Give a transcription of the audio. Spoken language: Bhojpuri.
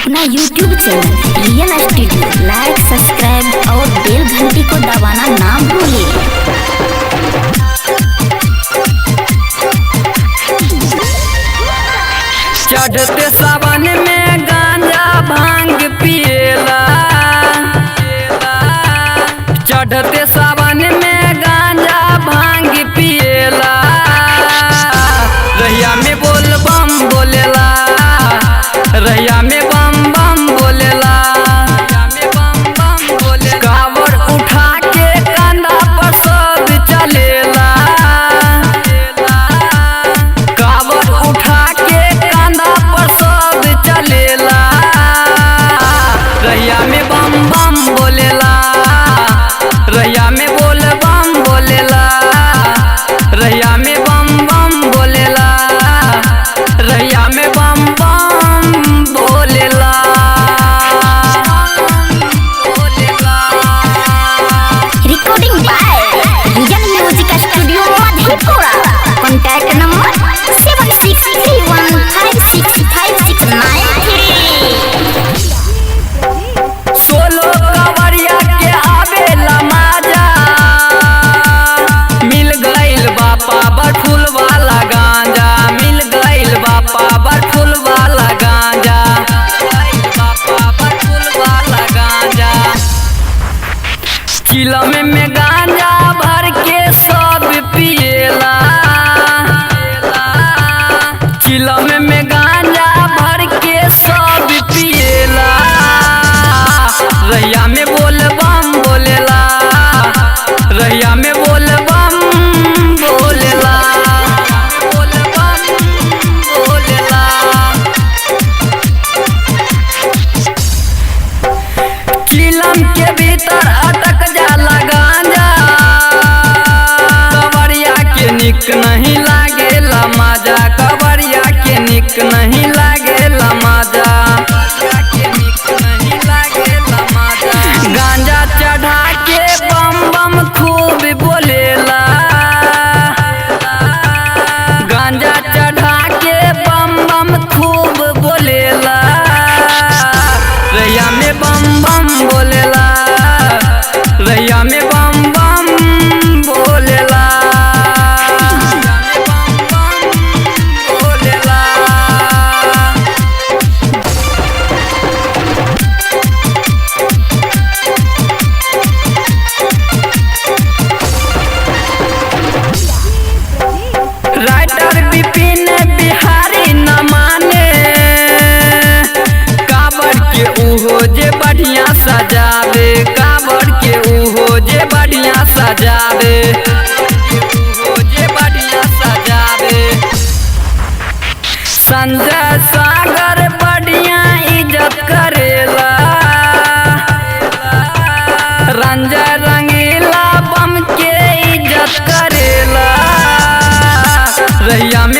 अपना YouTube चैनल रियल स्टूडियो लाइक सब्सक्राइब और बेल घंटी को दबाना ना भूलें। चढ़ते सावन में गांजा भांग पिएला, चढ़ते सावन में गांजा भांग पिएला, रैया में बोल बम बोलेला, रैया में बम बम बोलेला, कांवर उठा के कंधा पर सब चलेला, कांवर उठा के कंधा पर सब चलेला, रैया में बम बम बोलेला, रैया में बोल बम बोलेला, रैया में बम बम बोलेला, रैया में बम बम बोलेला। Recording by real music studio Madhepura. Contact number 7631565693। Solo कवरिया के आवेला माजा, मिल गइल बापा बरफुल वाला गांजा, मिल गइल बापा बरफुल वाला गांजा, बापा बरफुल वाला गांजा, चिलम में गांजा भर के सब पिएला, चिलम में गांजा भर के सब पिएला, रैया में बोल बम बोलेला, रैया में बोल बम बोलेला, बोल बम बोलेला। चिलम के भीतर अटक जाला गांजा, कवरिया के निक नहीं लागेला माजा, कवरिया के निक नहीं लागेला माजा, गांजा चढ़ा के बम बम खूब बोलेला, गांजा चढ़ा के बम बम खूब बोलेला, रैया में बम बम बोलेला, रैया में बम बम बोलेला, बम बम बोलेला। राइटर विपिन बिहारी न माने, कांवर के उहो जे बढ़िया सजावे, कांवर के उहो जे बढ़िया सजावे, उहो जे बढ़िया सजावे, संजय सागर बढ़िया इज्जत करेला, रंजय रंगीला बम के इज्जत करेला, रैया में